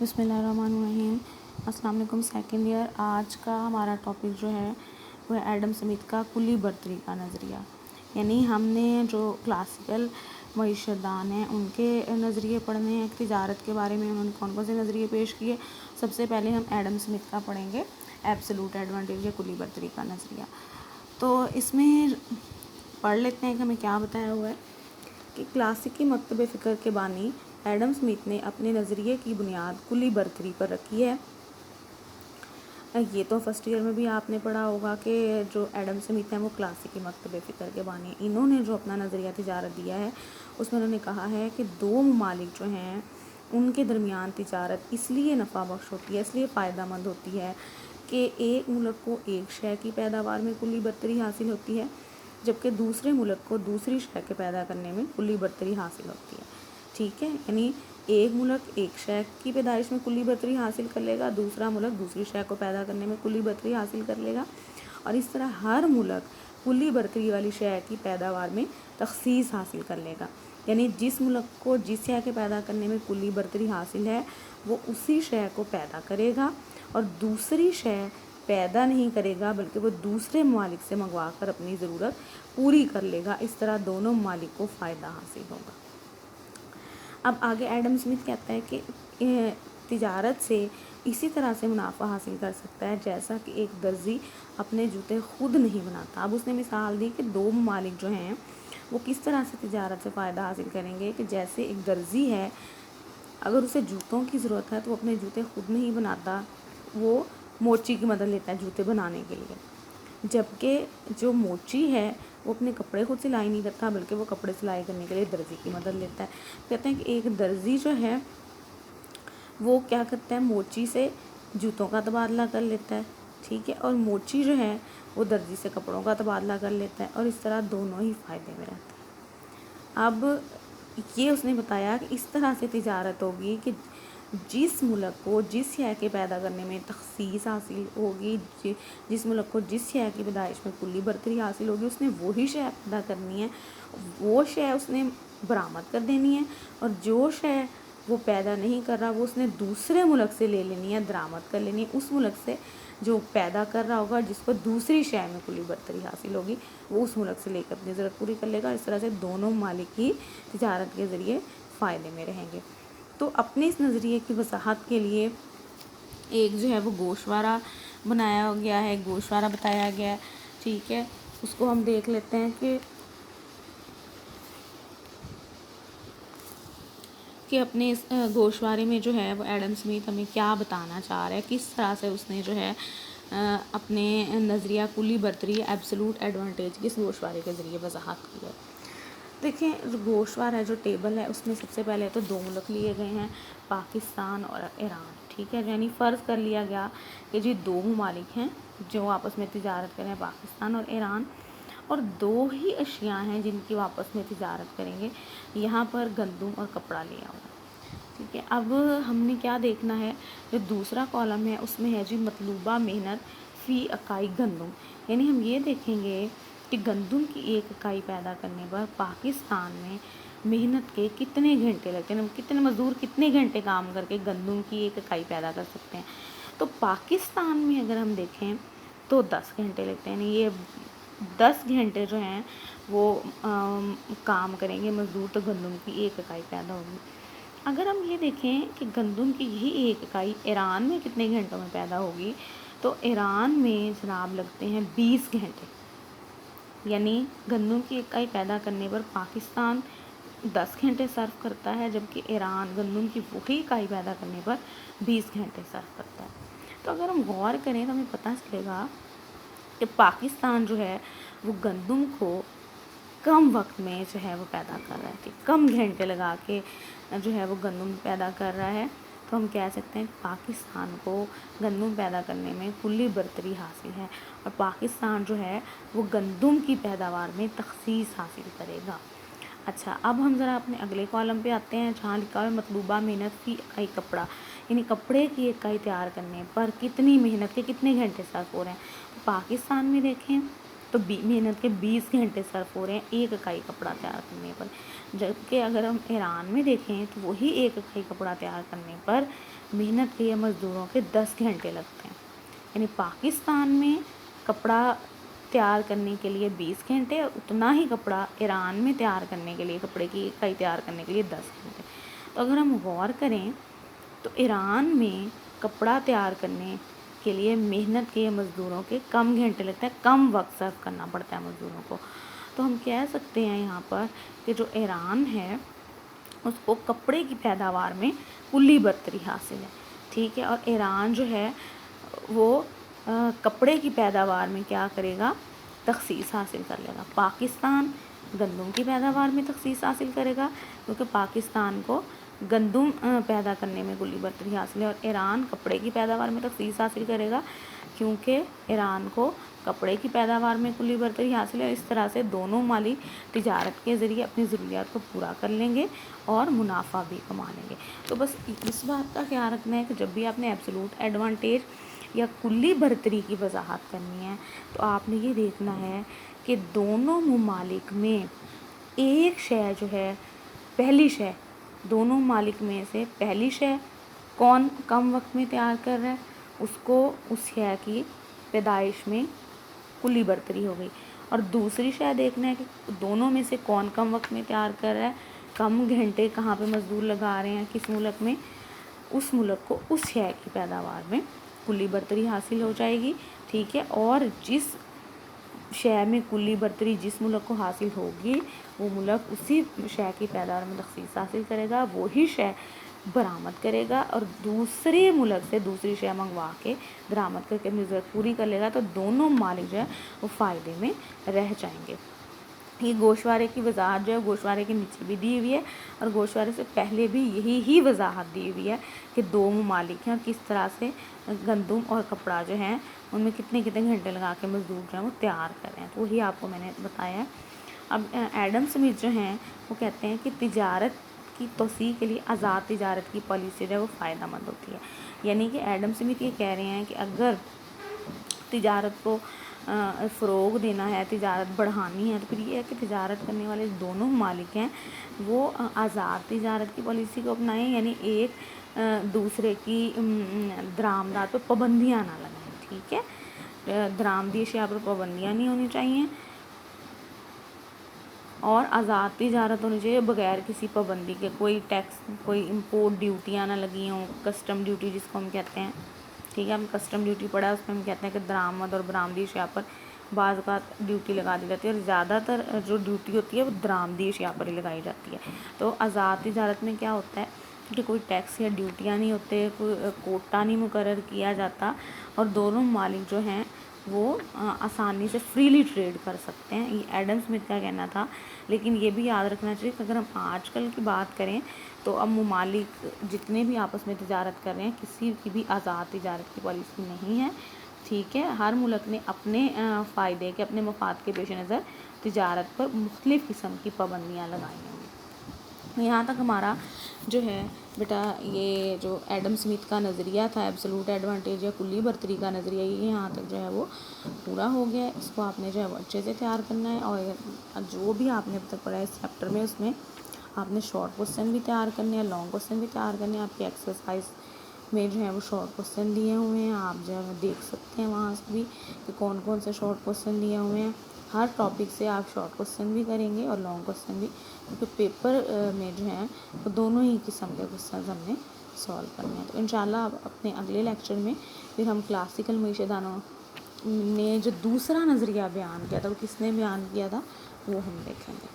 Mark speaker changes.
Speaker 1: بسم اللہ الرحمن الرحیم۔ السلام علیکم سیکنڈ ایئر۔ آج کا ہمارا ٹاپک جو ہے وہ ہے ایڈم سمتھ کا کلی برتری کا نظریہ۔ یعنی ہم نے جو کلاسیکل معیشت دان ہیں ان کے نظریے پڑھنے ہیں، تجارت کے بارے میں انہوں نے کون کون سے نظریے پیش کیے۔ سب سے پہلے ہم ایڈم سمتھ کا پڑھیں گے، ایبسولوٹ ایڈوانٹیج یا کلی برتری کا نظریہ۔ تو اس میں پڑھ لیتے ہیں کہ ہمیں کیا بتایا ہوا ہے کہ کلاسیکی مکتب فکر کے بانی ایڈم سمتھ نے اپنے نظریے کی بنیاد کلی برتری پر رکھی ہے۔ یہ تو فرسٹ ایئر میں بھی آپ نے پڑھا ہوگا کہ جو ایڈم سمتھ ہیں وہ کلاسیکی مکتب فکر کے بانی ہیں۔ انہوں نے جو اپنا نظریہ تجارت دیا ہے اس میں انہوں نے کہا ہے کہ دو ممالک جو ہیں ان کے درمیان تجارت اس لیے نفع بخش ہوتی ہے، اس لیے فائدہ مند ہوتی ہے کہ ایک ملک کو ایک شے کی پیداوار میں کلی برتری حاصل ہوتی ہے، جبکہ دوسرے ملک کو دوسری شے کے پیدا کرنے میں کلی برتری حاصل ہوتی ہے۔ ٹھیک ہے، یعنی ایک ملک ایک شے کی پیدائش میں کلی برتری حاصل کر لے گا، دوسرا ملک دوسری شے کو پیدا کرنے میں کلی برتری حاصل کر لے گا، اور اس طرح ہر ملک کلی برتری والی شے کی پیداوار میں تخصیص حاصل کر لے گا۔ یعنی جس ملک کو جس شے کے پیدا کرنے میں کلی برتری حاصل ہے وہ اسی شے کو پیدا کرے گا، اور دوسری شے پیدا نہیں کرے گا بلکہ وہ دوسرے ممالک سے منگوا کر اپنی ضرورت پوری کر لے گا۔ اس طرح دونوں ممالک کو فائدہ حاصل ہوگا۔ اب آگے ایڈم سمتھ کہتا ہے کہ تجارت سے اسی طرح سے منافع حاصل کر سکتا ہے جیسا کہ ایک درزی اپنے جوتے خود نہیں بناتا۔ اب اس نے مثال دی کہ دو ممالک جو ہیں وہ کس طرح سے تجارت سے فائدہ حاصل کریں گے، کہ جیسے ایک درزی ہے، اگر اسے جوتوں کی ضرورت ہے تو وہ اپنے جوتے خود نہیں بناتا، وہ موچی کی مدد لیتا ہے جوتے بنانے کے لیے، جبکہ جو موچی ہے وہ اپنے کپڑے خود سلائی نہیں کرتا بلکہ وہ کپڑے سلائی کرنے کے لیے درزی کی مدد لیتا ہے۔ کہتے ہیں کہ ایک درزی جو ہے وہ کیا کرتا ہے، موچی سے جوتوں کا تبادلہ کر لیتا ہے، ٹھیک ہے، اور موچی جو ہے وہ درزی سے کپڑوں کا تبادلہ کر لیتا ہے، اور اس طرح دونوں ہی فائدے میں رہتے ہیں۔ اب یہ اس نے بتایا کہ اس طرح سے تجارت ہوگی کہ جس ملک کو جس شے کے پیدا کرنے میں تخصیص حاصل ہوگی، جس ملک کو جس شے کی پیدائش میں کلی برتری حاصل ہوگی، اس نے وہی شے پیدا کرنی ہے، وہ شے اس نے برآمد کر دینی ہے، اور جو شے وہ پیدا نہیں کر رہا وہ اس نے دوسرے ملک سے لے لینی ہے، درآمد کر لینی ہے، اس ملک سے جو پیدا کر رہا ہوگا جس کو دوسری شے میں کلی برتری حاصل ہوگی وہ اس ملک سے لے کر اپنی ضرورت پوری کر لے گا۔ اس طرح سے دونوں ممالک ہی تجارت کے ذریعے فائدے میں رہیں گے۔ تو اپنے اس نظریے کی وضاحت کے لیے ایک جو ہے وہ گوشوارہ بنایا گیا ہے، گوشوارہ بتایا گیا ہے، ٹھیک ہے، اس کو ہم دیکھ لیتے ہیں کہ اپنے اس گوشوارے میں جو ہے وہ ایڈم سمتھ ہمیں کیا بتانا چاہ رہا ہے، کس طرح سے اس نے جو ہے اپنے نظریہ کلی برتری ایبسولوٹ ایڈوانٹیج کی اس گوشوارے کے ذریعے وضاحت کی ہے۔ دیکھیں جو گوشوارہ ہے، جو ٹیبل ہے، اس میں سب سے پہلے تو دو ملک لیے گئے ہیں، پاکستان اور ایران، ٹھیک ہے، یعنی فرض کر لیا گیا کہ جی دو ممالک ہیں جو آپس میں تجارت کریں، پاکستان اور ایران، اور دو ہی اشیاء ہیں جن کی آپس میں تجارت کریں گے۔ یہاں پر گندم اور کپڑا لیا ہوگا، ٹھیک ہے۔ اب ہم نے کیا دیکھنا ہے، جو دوسرا کالم ہے اس میں ہے جی مطلوبہ محنت فی اکائی گندم، یعنی ہم یہ دیکھیں گے کہ گندم کی ایک اکائی پیدا کرنے پر پاکستان میں محنت کے کتنے گھنٹے لگتے ہیں، کتنے مزدور کتنے گھنٹے کام کر کے گندم کی ایک اکائی پیدا کر سکتے ہیں۔ تو پاکستان میں اگر ہم دیکھیں تو 10 گھنٹے لگتے ہیں، یعنی یہ 10 گھنٹے جو ہیں وہ کام کریں گے مزدور تو گندم کی ایک اکائی پیدا ہوگی۔ اگر ہم یہ دیکھیں کہ گندم کی یہی ایک اکائی ایران میں کتنے گھنٹوں میں پیدا ہوگی تو ایران میں جناب لگتے ہیں 20 گھنٹے، یعنی گندم کی اکائی پیدا کرنے پر پاکستان 10 گھنٹے صرف کرتا ہے، جبکہ ایران گندم کی وہی اکائی پیدا کرنے پر 20 گھنٹے صرف کرتا ہے۔ تو اگر ہم غور کریں تو ہمیں پتہ چلے گا کہ پاکستان جو ہے وہ گندم کو کم وقت میں جو ہے وہ پیدا کر رہا ہے، کہ کم گھنٹے لگا کے جو ہے وہ گندم پیدا کر رہا ہے، تو ہم کہہ سکتے ہیں پاکستان کو گندم پیدا کرنے میں کلی برتری حاصل ہے، اور پاکستان جو ہے وہ گندم کی پیداوار میں تخصیص حاصل کرے گا۔ اچھا، اب ہم ذرا اپنے اگلے کالم پہ آتے ہیں جہاں لکھا ہے مطلوبہ محنت فی اکائی کپڑا، یعنی کپڑے کی اکائی تیار کرنے پر کتنی محنت کے کتنے گھنٹے صرف ہو رہے ہیں۔ تو پاکستان میں دیکھیں تو محنت کے 20 گھنٹے صرف ہو رہے ہیں ایک اکائی کپڑا تیار کرنے پر، جبکہ اگر ہم ایران میں دیکھیں تو وہی ایک اکائی کپڑا تیار کرنے پر محنت کے مزدوروں کے 10 گھنٹے لگتے ہیں. یعنی پاکستان میں کپڑا تیار کرنے کے لیے 20 گھنٹے اور اتنا ہی کپڑا ایران میں تیار کرنے کے لیے، کپڑے کی اکائی تیار کرنے کے لیے 10 گھنٹے. تو اگر ہم غور کریں تو ایران میں کپڑا تیار کرنے کے لیے محنت کے مزدوروں کے کم گھنٹے لگتے ہیں، کم وقت صرف کرنا پڑتا ہے مزدوروں کو. تو ہم کہہ سکتے ہیں یہاں پر کہ جو ایران ہے اس کو کپڑے کی پیداوار میں کلی برتری حاصل ہے. ٹھیک ہے، اور ایران جو ہے وہ کپڑے کی پیداوار میں کیا کرے گا؟ تخصیص حاصل کر لے گا. پاکستان گندم کی پیداوار میں تخصیص حاصل کرے گا کیونکہ پاکستان کو گندم پیدا کرنے میں کلی برتری حاصل ہے، اور ایران کپڑے کی پیداوار میں تخصیص حاصل کرے گا کیونکہ ایران کو کپڑے کی پیداوار میں کلی برتری حاصل ہے. اس طرح سے دونوں ممالک تجارت کے ذریعے اپنی ضروریات کو پورا کر لیں گے اور منافع بھی کما لیں گے. تو بس اس بات کا خیال رکھنا ہے کہ جب بھی آپ نے ایبسولوٹ ایڈوانٹیج یا کلی برتری کی وضاحت کرنی ہے تو آپ نے یہ دیکھنا ہے کہ دونوں ممالک میں ایک شے جو ہے، پہلی شے، دونوں ممالک میں سے پہلی شے کون کم وقت میں تیار کر رہا ہے، اس کو اس شے کی پیدائش میں کلی برتری ہو گئی. اور دوسری شے دیکھنا ہے کہ دونوں میں سے کون کم وقت میں تیار کر رہا ہے، کم گھنٹے کہاں پہ مزدور لگا رہے ہیں، کس ملک میں، اس ملک کو اس شے کی پیداوار میں کلی برتری حاصل ہو جائے گی. ٹھیک ہے، اور جس شے میں کلی برتری جس ملک کو حاصل ہوگی وہ ملک اسی شے کی پیداوار میں تخصیص حاصل کرے گا، وہی شے برآمد کرے گا اور دوسرے ملک سے دوسری شے منگوا کے درآمد کر کے اپنی ضرورت پوری کر لے گا. تو دونوں ممالک جو ہے وہ فائدے میں رہ جائیں گے. یہ گوشوارے کی وضاحت جو ہے گوشوارے کے نیچے بھی دی ہوئی ہے اور گوشوارے سے پہلے بھی یہی وضاحت دی ہوئی ہے کہ دو ممالک ہیں اور کس طرح سے گندم اور کپڑا جو ہیں ان میں کتنے گھنٹے لگا کے مزدور جو ہیں وہ تیار کر رہے ہیں. تو وہی آپ کو میں نے بتایا ہے. اب ایڈم سمتھ جو ہیں وہ کہتے ہیں کہ تجارت کی توسیع کے لیے آزاد تجارت کی پالیسی جو ہے وہ فائدہ مند ہوتی ہے. یعنی کہ ایڈم سمتھ یہ کہہ رہے ہیں کہ اگر تجارت کو فروغ دینا ہے، تجارت بڑھانی ہے، تو پھر یہ ہے کہ تجارت کرنے والے دونوں ممالک ہیں وہ آزاد تجارت کی پالیسی کو اپنائیں. یعنی ایک دوسرے کی درآمدات پہ پابندیاں نہ لگائیں. ٹھیک ہے، درآمدی اشیاء پر پابندیاں نہیں ہونی چاہیے اور آزاد تجارت ہونی چاہیے بغیر کسی پابندی کے. کوئی ٹیکس، کوئی امپورٹ ڈیوٹیاں نہ لگی ہوں، کسٹم ڈیوٹی جس کو ہم کہتے ہیں. ٹھیک ہے، ہم کسٹم ڈیوٹی پڑھا ہے، اس میں ہم کہتے ہیں کہ درآمد اور برآمدی اشیاء پر بعض اوقات ڈیوٹی لگا دی جاتی ہے اور زیادہ تر جو ڈیوٹی ہوتی ہے وہ درآمدی اشیاء پر ہی لگائی جاتی ہے. تو آزاد تجارت میں کیا ہوتا ہے کہ کوئی ٹیکس یا ڈیوٹیاں نہیں ہوتے، کوئی کوٹا نہیں مقرر کیا جاتا اور دونوں ممالک جو ہیں وہ آسانی سے فریلی ٹریڈ کر سکتے ہیں. یہ ایڈم سمتھ کا کہنا تھا. لیکن یہ بھی یاد رکھنا چاہیے کہ اگر ہم آج کل کی بات کریں تو اب ممالک جتنے بھی آپس میں تجارت کر رہے ہیں کسی کی بھی آزاد تجارت کی پالیسی نہیں ہے. ٹھیک ہے، ہر ملک نے اپنے فائدے کے، اپنے مفاد کے پیش نظر تجارت پر مختلف قسم کی پابندیاں لگائی ہیں. یہاں تک ہمارا جو ہے بیٹا یہ جو ایڈم سمتھ کا نظریہ تھا ایبسولوٹ ایڈوانٹیج یا کلی برتری کا نظریہ، یہ یہاں تک جو ہے وہ پورا ہو گیا ہے. اس کو آپ نے جو ہے وہ اچھے سے تیار کرنا ہے اور جو بھی آپ نے اب تک پڑھا ہے اس چیپٹر میں اس میں آپ نے شارٹ کوسچن بھی تیار کرنے ہیں، لانگ کوسچن بھی تیار کرنے ہیں. آپ کی ایکسرسائز میں جو ہے وہ شارٹ کوسچن دیے ہوئے ہیں، آپ جو ہے دیکھ سکتے ہیں وہاں سے بھی کہ کون کون سے شارٹ کوسچن دیے ہوئے ہیں. ہر ٹاپک سے آپ شارٹ کوسچن بھی کریں گے اور لانگ کوسچن بھی، کیونکہ پیپر میں جو ہیں وہ دونوں ہی قسم کے کوسچنز ہم نے سالو کرنے ہیں. تو انشاءاللہ اب اپنے اگلے لیکچر میں پھر ہم کلاسیکل معیشت دانوں نے جو دوسرا نظریہ بیان کیا تھا وہ کس نے بیان کیا تھا وہ ہم دیکھیں گے.